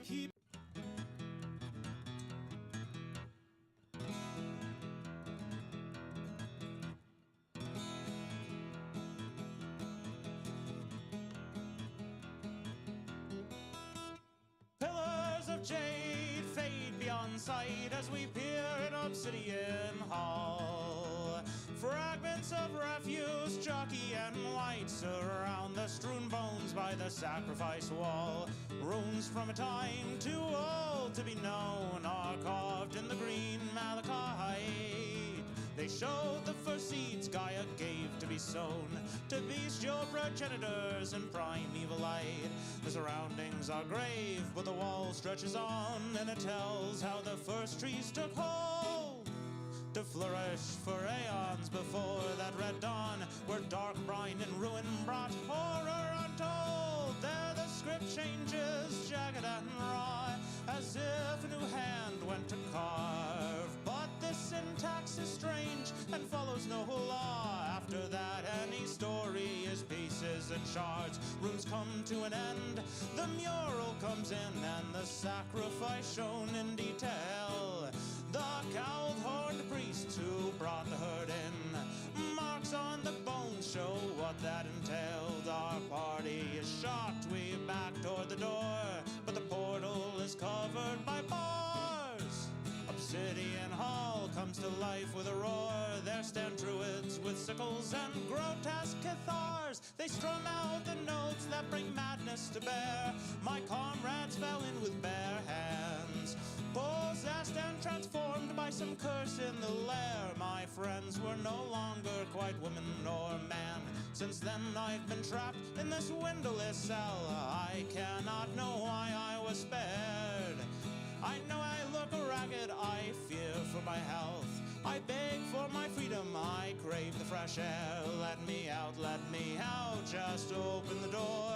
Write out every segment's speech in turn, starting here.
keep. Pillars of jade fade beyond sight as we peer in obsidian hall. Fragments of refuse, chalky and white, surround the strewn bones by the sacrifice wall. Runes from a time too old to be known are carved in the green malachite. They showed the first seeds Gaia gave to be sown, to bestial progenitors in primeval light. The surroundings are grave, but the wall stretches on, and it tells how the first trees took hold to flourish for aeons before that red dawn, where dark brine and ruin brought horror untold. There the script changes, jagged and raw, as if a new hand went to carve. But this syntax is strange and follows no law. After that, any story is pieces and shards. Runes come to an end, the mural comes in, and the sacrifice shown in detail. The cowled horned priest who brought the herd in, marks on the bones show what that entailed. Our party is shocked, we back toward the door, but the portal is covered by bars. Obsidian Hall comes to life with a roar. There stand druids with sickles and grotesque cathars. They strum out the notes that bring madness to bear. My comrades fell in with bare hands, possessed and transformed by some curse in the lair. My friends were no longer quite woman or man. Since then I've been trapped in this windowless cell. I cannot know why I was spared. I know I look ragged, I fear for my health. I beg for my freedom, I crave the fresh air. Let me out, just open the door.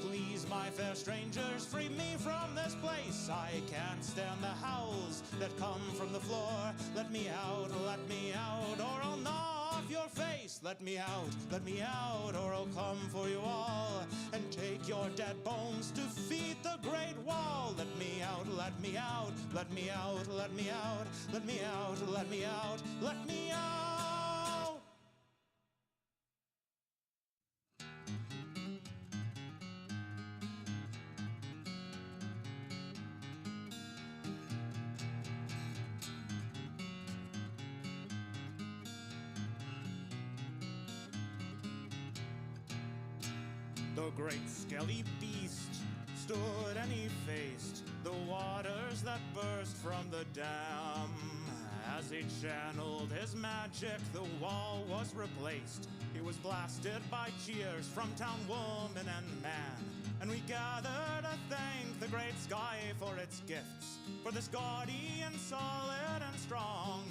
Please, my fair strangers, free me from this place. I can't stand the howls that come from the floor. Let me out, or I'll gnaw off your face. Let me out, or I'll come for you all and take your dead bones to feed the great wall. Let me out, let me out, let me out, let me out, let me out, let me out, let me out. The great skelly beast stood and he faced the waters that burst from the dam. As he channeled his magic, the wall was replaced. He was blasted by cheers from town woman and man. And we gathered to thank the great sky for its gifts, for this gaudy and solid and strong,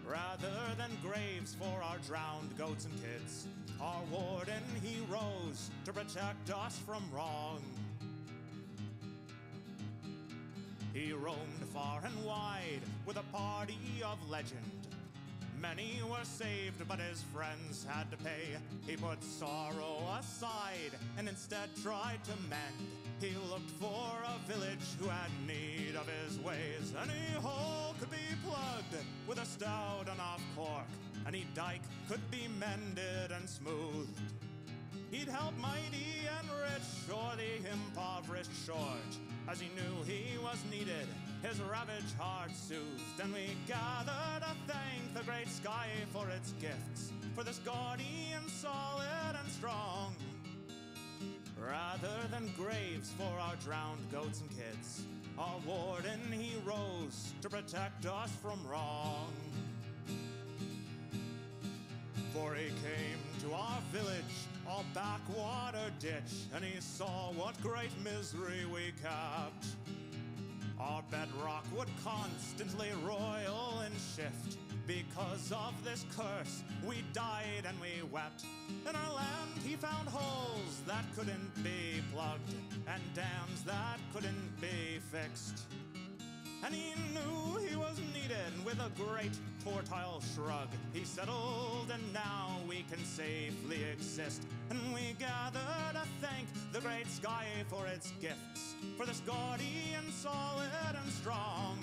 rather than graves for our drowned goats and kids. Our warden, he rose to protect us from wrong. He roamed far and wide with a party of legend. Many were saved, but his friends had to pay. He put sorrow aside and instead tried to mend. He looked for a village who had need of his ways. Any hole could be plugged with a stout enough cork. Any dike could be mended and smoothed. He'd help mighty and rich or the impoverished short, as he knew he was needed, his ravaged heart soothed. And we gathered to thank the great sky for its gifts, for this gaudy and solid and strong, rather than graves for our drowned goats and kids. Our warden, he rose to protect us from wrong. For he came to our village, our backwater ditch, and he saw what great misery we kept. Our bedrock would constantly roil and shift. Because of this curse, we died and we wept. In our land he found holes that couldn't be plugged, and dams that couldn't be fixed. and he knew he was needed. With a great fertile shrug, he settled, and now we can safely exist. And we gather to thank the great sky for its gifts, for this guardian solid and strong.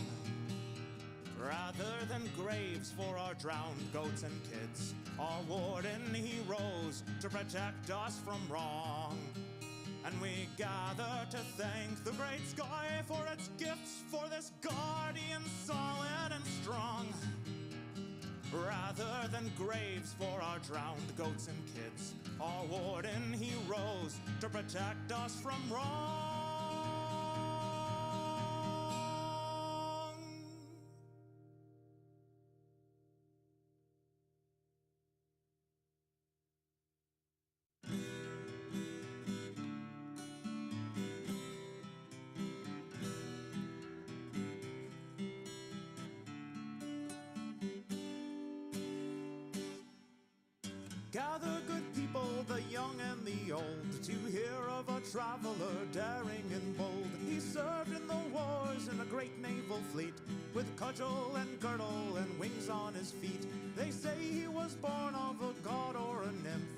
Rather than graves for our drowned goats and kids, our warden he rose to protect us from wrong. And we gather to thank the great sky for its gifts, for this guardian solid and strong. Rather than graves for our drowned goats and kids, our warden he rose to protect us from wrong. Gather, good people, the young and the old, to hear of a traveler daring and bold. He served in the wars in a great naval fleet, with cudgel and girdle and wings on his feet. They say he was born of a god or a nymph,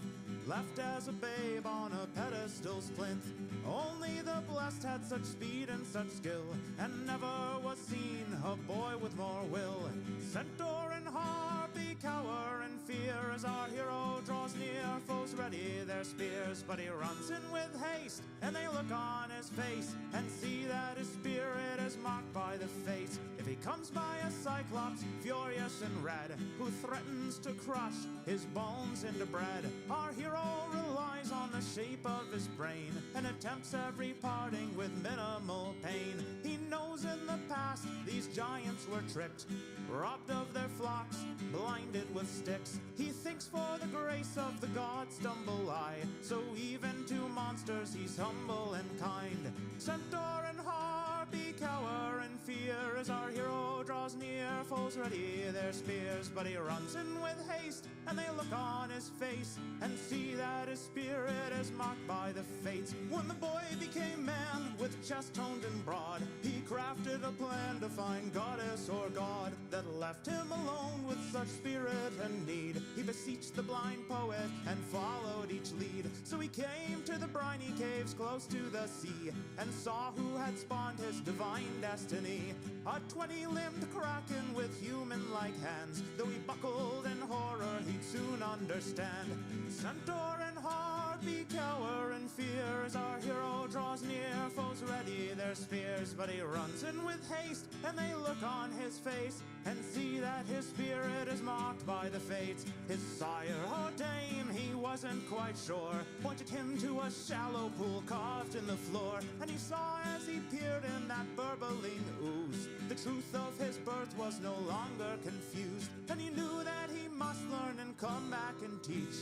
left as a babe on a pedestal's plinth. Only the blessed had such speed and such skill, and never was seen a boy with more will. Centaur and harpy cower in fear as our hero draws near. Foes ready their spears, but he runs in with haste, and they look on his face and see that his spirit is marked by the fates. If he comes by a cyclops, furious and red, who threatens to crush his bones into bread, our hero relies on the shape of his brain and attempts every parting with minimal pain. He knows in the past these giants were tricked, robbed of their flocks, blinded with sticks. He thinks for the grace of the gods stumble I, so even to monsters he's humble and kind. Centaur and harpy cower in fear as our hero draws near. Foes ready their spears, but he runs in with haste, and they look on his face and see that his spirit is marked by the fates. When the boy became man, with chest toned and broad, he crafted a plan to find goddess or god that left him alone with such spirit and need. He beseeched the blind poet and followed each lead. So he came to the briny caves close to the sea, and saw who had spawned his divine destiny. A 20-limbed kraken with human-like hands. Though he buckled in horror, he'd soon understand. Centaur and harpy cower in fear as our hero draws near. Foes ready their spears, but he runs in with haste, and they look on his face and see that his spirit is marked by the fates. His sire or dame, he wasn't quite sure, pointed him to a shallow pool carved in the floor, and he saw as he peered in that burbling ooze, the truth of his birth was no longer confused, and he knew that he must learn and come back and teach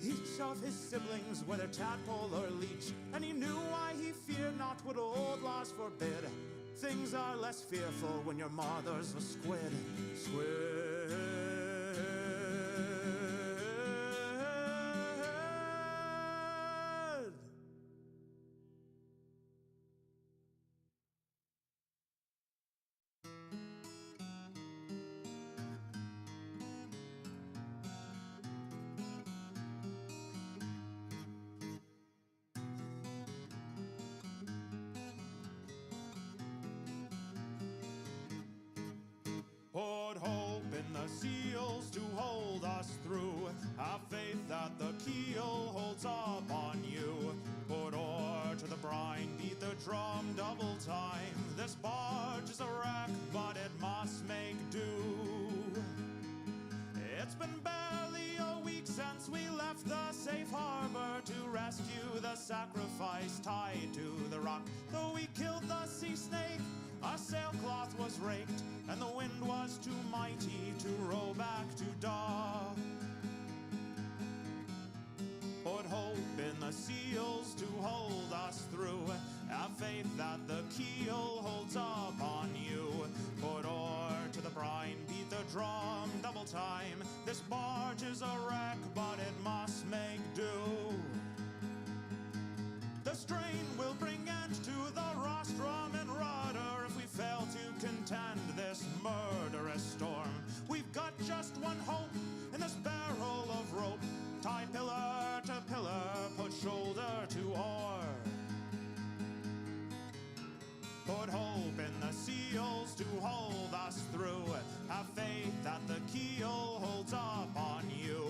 each of his siblings, whether tadpole or leech. And he knew why he feared not what old laws forbid. Things are less fearful when your mother's a squid. Squid. Put hope in the seals to hold us through. Have faith that the keel holds up on you. Put oar to the brine, beat the drum double time. This barge is a wreck, but it must make do. It's been barely a week since we left the safe harbor to rescue the sacrifice tied to the rock. Though we killed the sea snake, our sailcloth was raked, and the wind was too mighty to row back to dock. Put hope in the seals to hold us through. Have faith that the keel holds up on you. Put oar to the brine, beat the drum double time. This barge is a wreck, but it must make do. The strain will bring end to the rostrum and rudder if we fail to contend Have faith that the keel holds up on you.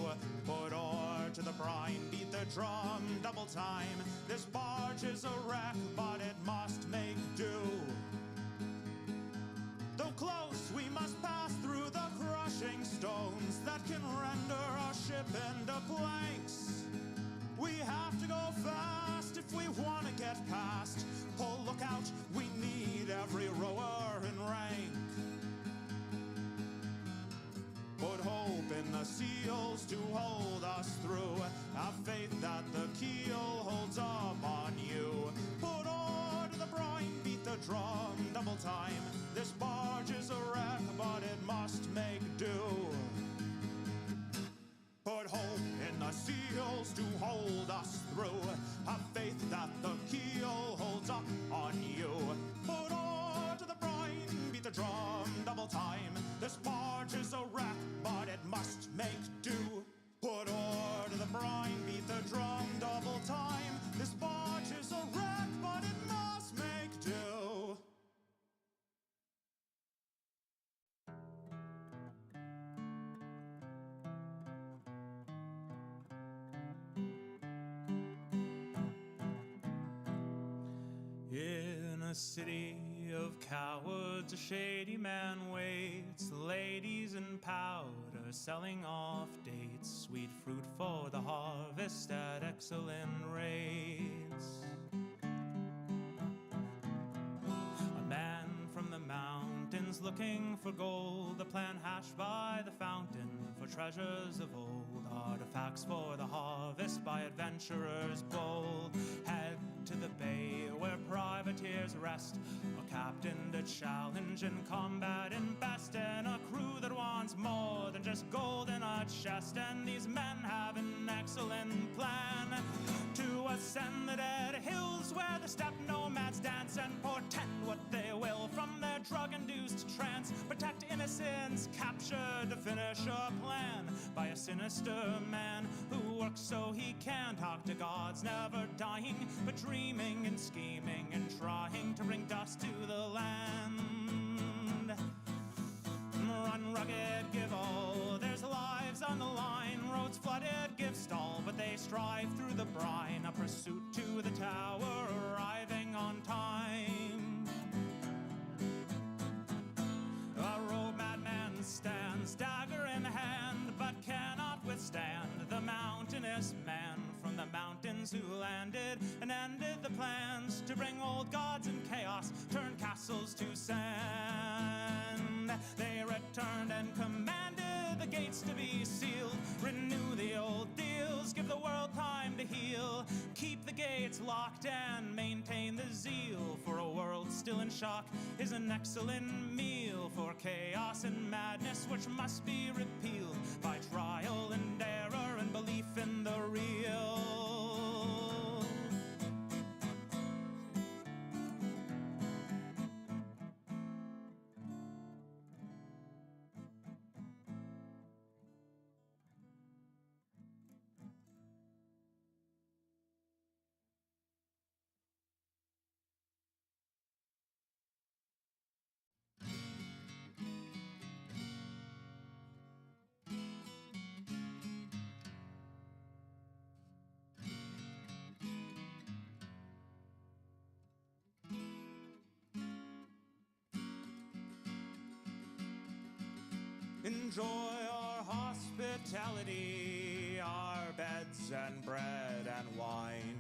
Put oar to the brine, beat the drum double time. This barge is a wreck, but it must make do. Though close, we must pass through the crushing stones that can render our ship into planks. We have to go fast if we want to get past. Pull, look out, we need every rower in rank. Put hope in the seals to hold us through. Have faith that the keel holds up on you. Put oar to the brine, beat the drum double time. This barge is a wreck, but it must make do. Put hope in the seals to hold us through. Have faith that the keel holds up on you. Put oar to the brine, beat the drum double time. This barge is a wreck, but it must make do. Put oar to the brine, beat the drum double time. This barge is a wreck, but it must make do. In a city of cowards, a shady man waits. Ladies in powder selling off dates. Sweet fruit for the harvest at excellent rates. A man from the mountains looking for gold. A plan hashed by the fountain for treasures of old. Artifacts for the harvest by adventurers bold. Head to the bay where privateers rest. A captain to challenge in combat and best. And a crew that wants more than just gold in a chest. And these men have an excellent plan to ascend the dead hills where the steppe nomads dance. And portend what they will from their drug-induced trance. Protect innocence captured to finish a plan by a sinister man who works so he can talk to gods, never dying, but dreaming and scheming and trying to bring dust to the land. Run rugged, give all, there's lives on the line. Roads flooded, give stall, but they strive through the brine. A pursuit to the tower, arriving on time. A rogue madman stands, dagger in hand, but cannot withstand the mountainous man from the mountains who landed and ended the plans to bring old gods and chaos, turn castles to sand. They returned and commanded the gates to be sealed, renew the old deals, give the world time to heal, keep the gates locked and maintain the zeal. For a world still in shock is an excellent meal for chaos and madness, which must be repealed by trial and error and belief in the real. Enjoy our hospitality, our beds and bread and wine.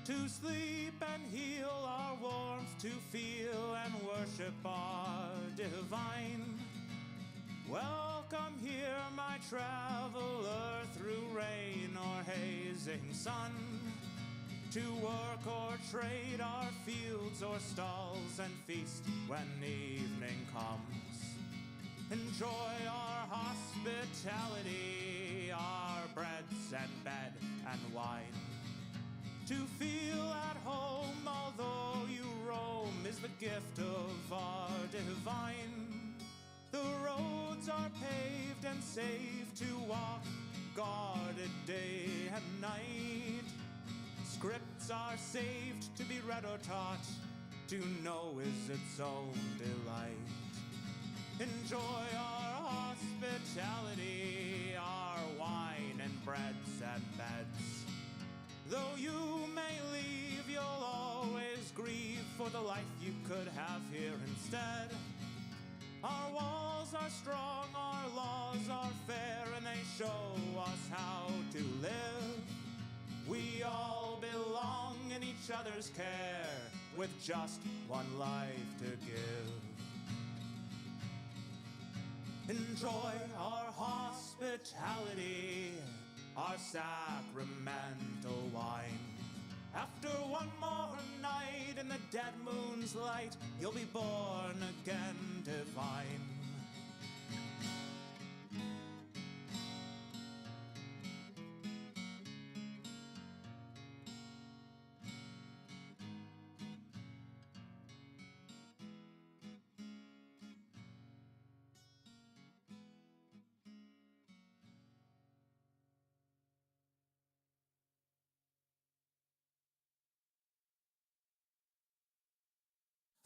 To sleep and heal, our warmth to feel and worship our divine. Welcome here, my traveler, through rain or hazing sun. To work or trade our fields or stalls and feast when evening comes. Enjoy our hospitality, our breads and bed and wine. To feel at home, although you roam, is the gift of our divine. The roads are paved and safe to walk, guarded day and night. Scripts are saved to be read or taught, to know is its own delight. Enjoy our hospitality, our wine and breads and beds. Though you may leave, you'll always grieve for the life you could have here instead. Our walls are strong, our laws are fair, and they show us how to live. We all belong in each other's care, with just one life to give. Enjoy our hospitality, our sacramental wine. After one more night in the dead moon's light, you'll be born again divine.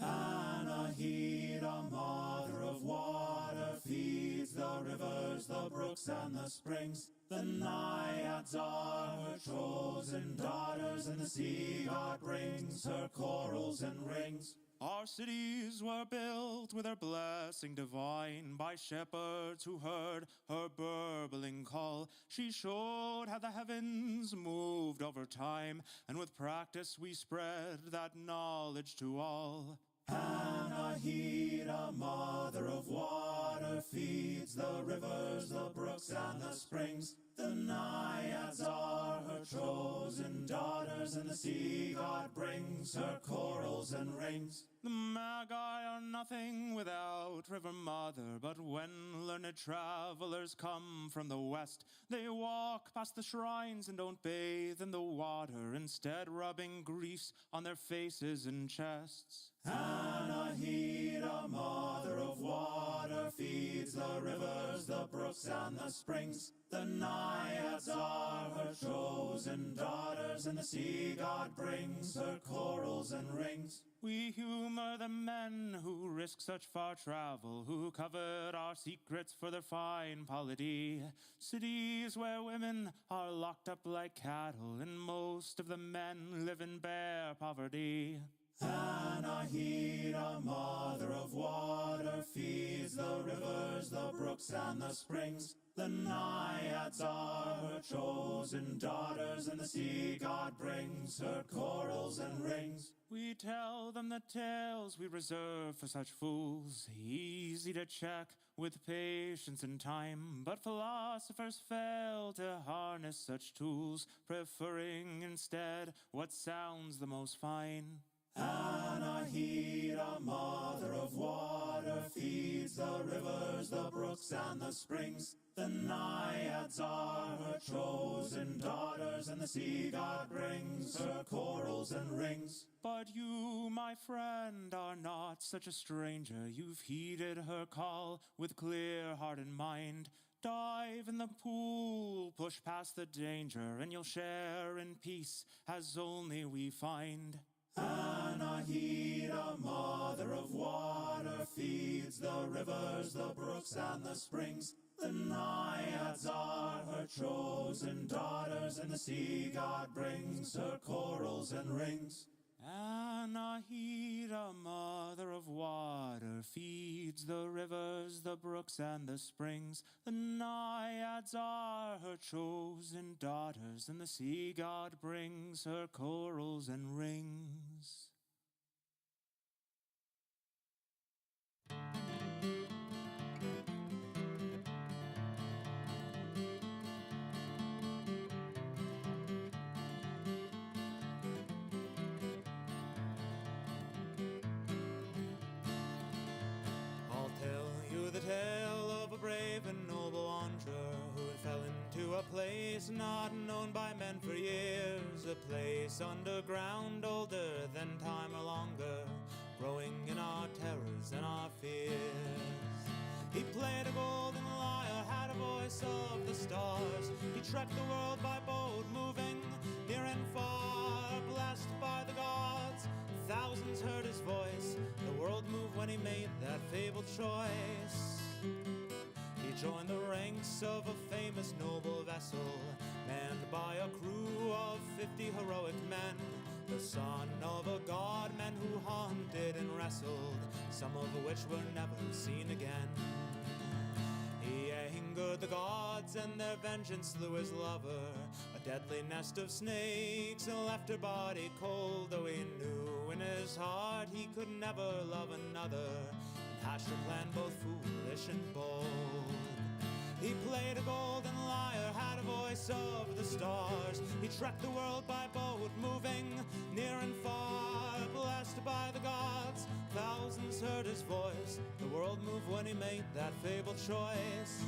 Anahita, mother of water, feeds the rivers, the brooks, and the springs. The naiads are her chosen daughters, and the sea god brings her corals and rings. Our cities were built with her blessing divine by shepherds who heard her burbling call. She showed how the heavens moved over time, and with practice we spread that knowledge to all. Anahita, mother of water, feeds the rivers, the brooks, and the springs. The naiads are her chosen daughters, and the sea god brings her corals and rings. The magi are nothing without River Mother, but when learned travelers come from the west, they walk past the shrines and don't bathe in the water, instead rubbing grease on their faces and chests. Anahita, mother of water, feeds the rivers, the brooks, and the springs. The naiads are her chosen daughters, and the sea god brings her corals and rings. We humor the men who risk such far travel, who covet our secrets for their fine polity. Cities where women are locked up like cattle, and most of the men live in bare poverty. Anahita, mother of water, feeds the rivers, the brooks, and the springs. The naiads are her chosen daughters, and the sea god brings her corals and rings. We tell them the tales we reserve for such fools, easy to check with patience and time, but philosophers fail to harness such tools, preferring instead what sounds the most fine. Anahita, mother of water, feeds the rivers, the brooks, and the springs. The naiads are her chosen daughters, and the sea god brings her corals and rings. But you, my friend, are not such a stranger. You've heeded her call with clear heart and mind. Dive in the pool, push past the danger, and you'll share in peace as only we find. Anahita, mother of water, feeds the rivers, the brooks, and the springs. The naiads are her chosen daughters, and the sea god brings her corals and rings. Anahita, mother of water, feeds the rivers, the brooks, and the springs. The naiads are her chosen daughters, and the sea god brings her corals and rings. A place not known by men for years, a place underground, older than time or longer, growing in our terrors and our fears. He played a golden lyre, had a voice of the stars. He trekked the world by boat, moving near and far, blessed by the gods. Thousands heard his voice. The world moved when he made that fabled choice. joined the ranks of a famous noble vessel, manned by a crew of 50 heroic men, the son of a god, men who hunted and wrestled, some of which were never seen again. He angered the gods, and their vengeance slew his lover. A deadly nest of snakes left her body cold, though he knew in his heart he could never love another, and hatched a plan both foolish and bold. He played a golden lyre, had a voice of the stars. He trekked the world by boat, moving near and far. Blessed by the gods, thousands heard his voice. The world moved when he made that fabled choice.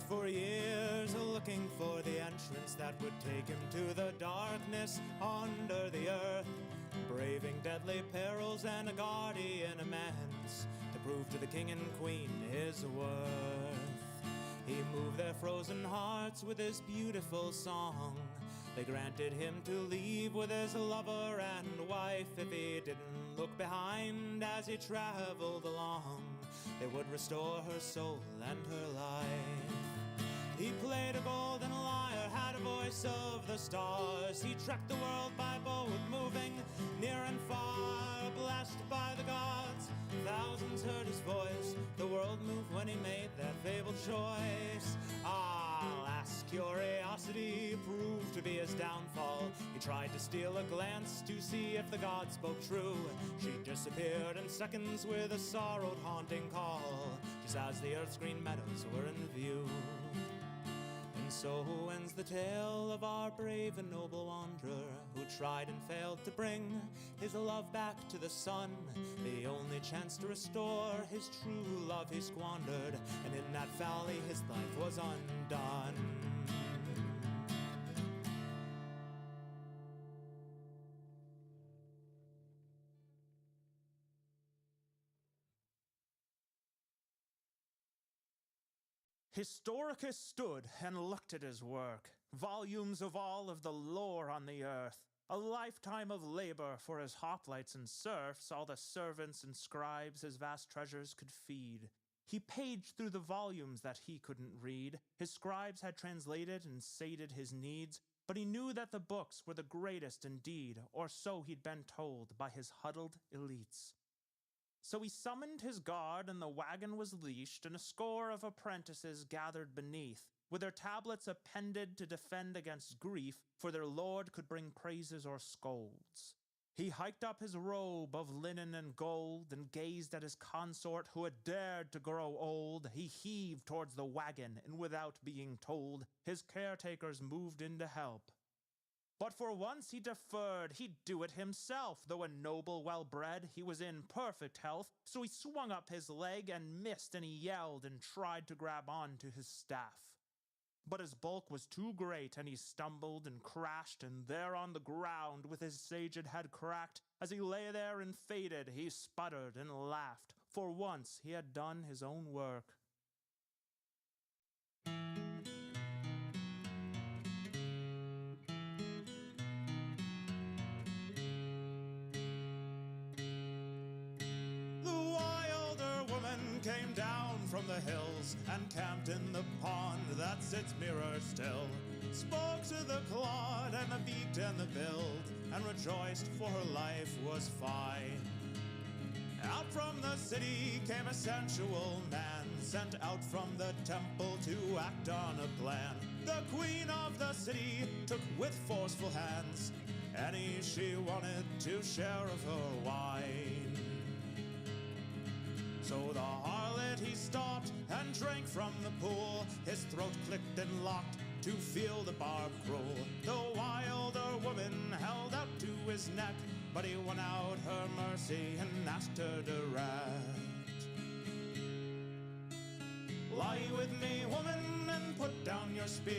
For years, looking for the entrance that would take him to the darkness under the earth, braving deadly perils and a guardian immense to prove to the king and queen his worth. He moved their frozen hearts with his beautiful song. They granted him to leave with his lover and wife if he didn't look behind as he traveled along. They would restore her soul and her life. He played a golden lyre, had a voice of the stars. He trekked the world by boat, moving near and far. Blessed by the gods, thousands heard his voice. The world moved when he made that fabled choice. Alas, curiosity proved to be his downfall. He tried to steal a glance to see if the god spoke true. She disappeared in seconds with a sorrowed haunting call, just as the earth's green meadows were in view. And so ends the tale of our brave and noble wanderer, who tried and failed to bring his love back to the sun. The only chance to restore his true love he squandered, and in that valley his life was undone. Historicus stood and looked at his work, volumes of all of the lore on the earth, a lifetime of labor for his hoplites and serfs, all the servants and scribes his vast treasures could feed. He paged through the volumes that he couldn't read. His scribes had translated and sated his needs, but he knew that the books were the greatest indeed, or so he'd been told by his huddled elites. So he summoned his guard, and the wagon was leashed, and a score of apprentices gathered beneath, with their tablets appended to defend against grief, for their lord could bring praises or scolds. He hiked up his robe of linen and gold, and gazed at his consort who had dared to grow old. He heaved towards the wagon, and without being told, his caretakers moved in to help. But for once he deferred, he'd do it himself. Though a noble, well-bred, he was in perfect health. So he swung up his leg and missed, and he yelled and tried to grab on to his staff. But his bulk was too great, and he stumbled and crashed, and there on the ground, with his saged head cracked, as he lay there and faded, he sputtered and laughed. For once he had done his own work. Came down from the hills and camped in the pond that sits mirror still. Spoke to the clod and the beaked and the billed, and rejoiced for her life was fine. Out from the city came a sensual man, sent out from the temple to act on a plan. The queen of the city took with forceful hands any she wanted to share of her wine. So the harlot he stopped and drank from the pool. His throat clicked and locked to feel the barb cruel. The wilder woman held out to his neck, but he won out her mercy and asked her direct. Lie with me, woman, and put down your spear.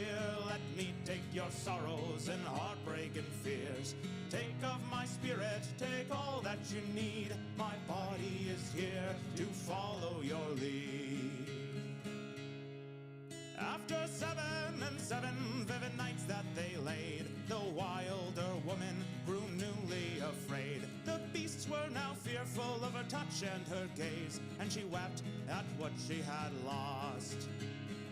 Let me take your sorrows and heartbreak and fears. Take of my spirit, take all that you need. My body is here to follow your lead. After 7 vivid nights that they laid, the wilder woman grew newly afraid. The beasts were now fearful of her touch and her gaze, and she wept at what she had lost.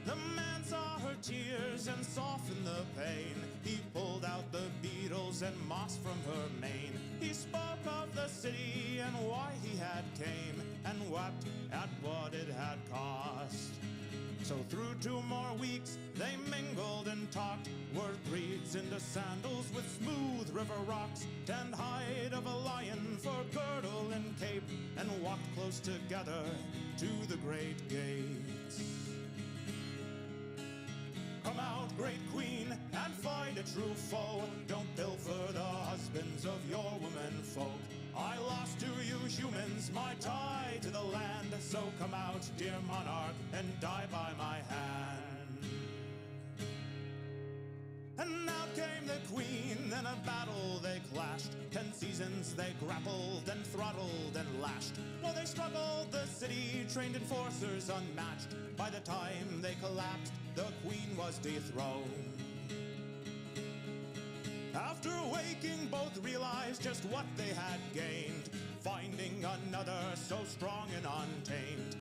The man saw her tears and softened the pain. He pulled out the beetles and moss from her mane. He spoke of the city and why he had came, and wept at what it had cost. So through 2 more weeks they mingled and talked, wore breeds into sandals with smooth river rocks, tanned hide of a lion for girdle and cape, and walked close together to the great gates. Come out, great queen, and fight a true foe. Don't pilfer the husbands of your women folk. I lost to you humans my tie to the land, so come out, dear monarch, and die by my hand. And out came the queen, in a battle they clashed. 10 seasons they grappled and throttled and lashed. While they struggled, the city trained enforcers unmatched. By the time they collapsed, the queen was dethroned. After waking, both realized just what they had gained, finding another so strong and untamed.